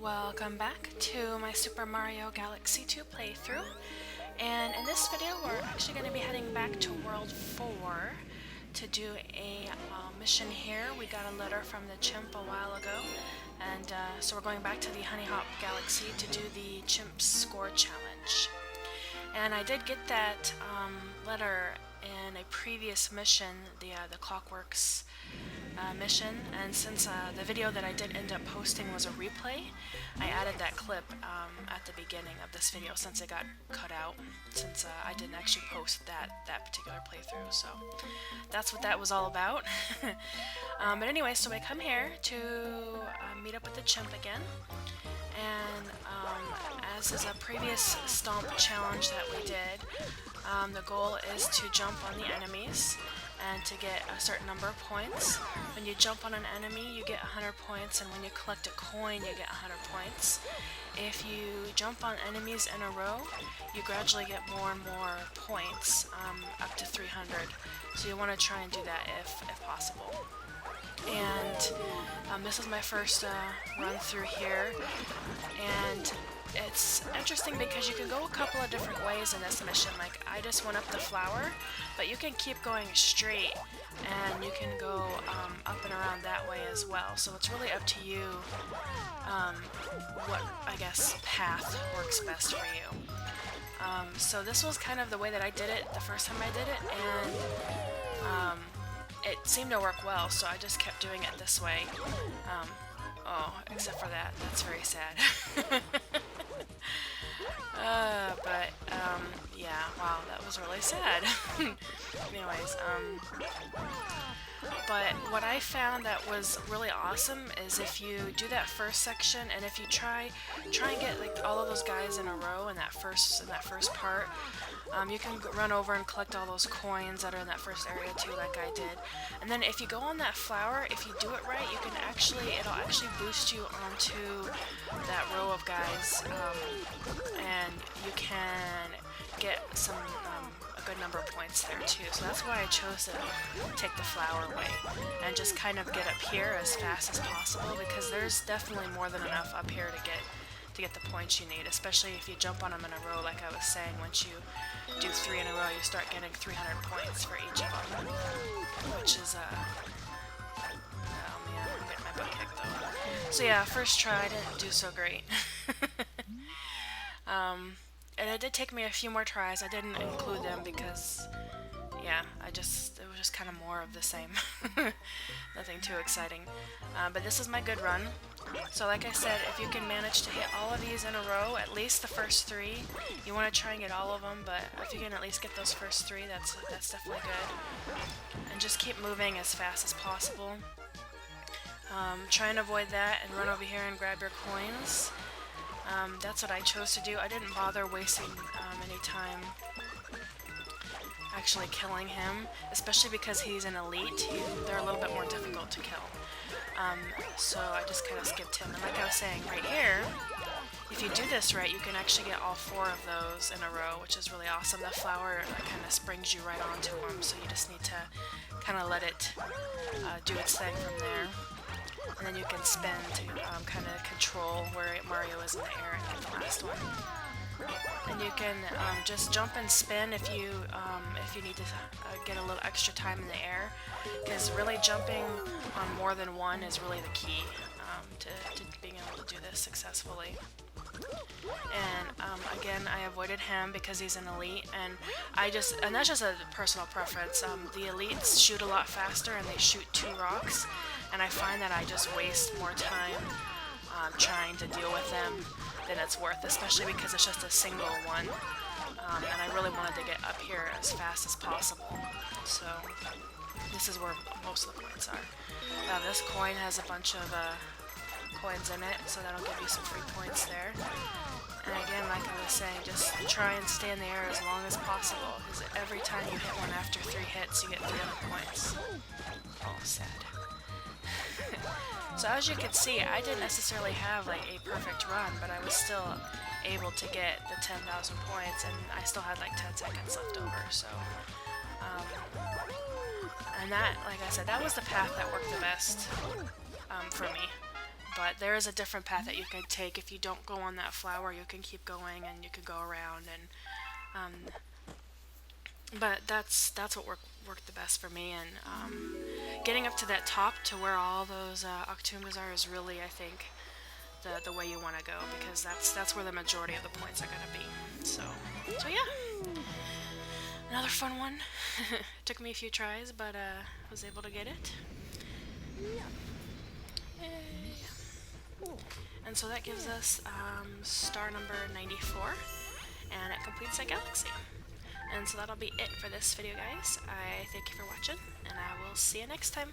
Welcome back to my Super Mario Galaxy 2 playthrough, and in this video we're actually going to be heading back to World 4 to do a mission here. We got a letter from the Chimp a while ago, and so we're going back to the Honeyhop Galaxy to do the Chimp Score Challenge. And I did get that letter in a previous mission, the Clockworks mission, and since the video that I did end up posting was a replay, I added that clip at the beginning of this video since it got cut out, since I didn't actually post that particular playthrough, so that's what that was all about. But anyway, so I come here to meet up with the Chimp again, and as is a previous Stomp challenge that we did, the goal is to jump on the enemies and to get a certain number of points. When you jump on an enemy, you get 100 points, and when you collect a coin, you get 100 points. If you jump on enemies in a row, you gradually get more and more points, up to 300. So you want to try and do that if possible. And this is my first run through here, and it's interesting because you can go a couple of different ways in this mission. Like, I just went up the flower, but you can keep going straight, and you can go up and around that way as well. So it's really up to you what, I guess, path works best for you. So this was kind of the way that I did it the first time I did it, and it seemed to work well, so I just kept doing it this way. Oh, except for that. That's very sad. Yeah, wow, that was really sad. Anyways, but what I found that was really awesome is if you do that first section, and if you try and get like all of those guys in a row in that first part, you can run over and collect all those coins that are in that first area too, like I did. And then if you go on that flower, if you do it right, you can it'll actually boost you onto that row of guys, and you can get a good number of points there too. So that's why I chose to take the flower way and just kind of get up here as fast as possible, because there's definitely more than enough up here to get the points you need, especially if you jump on them in a row. Like I was saying, once you do 3 in a row, you start getting 300 points for each of them, which is oh man, I'm getting my butt kicked though. So yeah, first try, I didn't do so great. And it did take me a few more tries. I didn't include them because, yeah, it was just kind of more of the same. Nothing too exciting. But this is my good run. So like I said, if you can manage to hit all of these in a row, at least the first 3, you want to try and get all of them, but if you can at least get those first 3, that's definitely good. And just keep moving as fast as possible. Try and avoid that and run over here and grab your coins. That's what I chose to do. I didn't bother wasting any time actually killing him, especially because he's an elite. They're a little bit more difficult to kill. So I just kind of skipped him. And like I was saying, right here, if you do this right, you can actually get all 4 of those in a row, which is really awesome. The flower kind of springs you right onto them, so you just need to kind of let it do its thing from there. And then you can spin to kind of control where Mario is in the air and get the last one. And you can just jump and spin if you need to get a little extra time in the air, because really jumping on more than one is really the key to being able to do this successfully. And again, I avoided him because he's an elite, and that's just a personal preference. The elites shoot a lot faster, and they shoot 2 rocks, and I find that I just waste more time trying to deal with them than it's worth, especially because it's just a single one. And I really wanted to get up here as fast as possible, so this is where most of the points are. Now this coin has a bunch of coins in it, so that'll give you some free points there. And again, like I was saying, just try and stay in the air as long as possible, because every time you hit one after 3 hits, you get 300 points. Oh, sad. So as you can see, I didn't necessarily have like a perfect run, but I was still able to get the 10,000 points, and I still had like 10 seconds left over, so and that, like I said, that was the path that worked the best for me. but there is a different path that you can take. If you don't go on that flower, you can keep going and you can go around, and but that's what worked the best for me. And getting up to that top to where all those Octoombas are is really, I think, the way you want to go, because that's where the majority of the points are gonna be. So yeah, another fun one. Took me a few tries, but was able to get it. Yay. And so that gives us star number 94, and it completes that galaxy. And so that'll be it for this video, guys. I thank you for watching, and I will see you next time.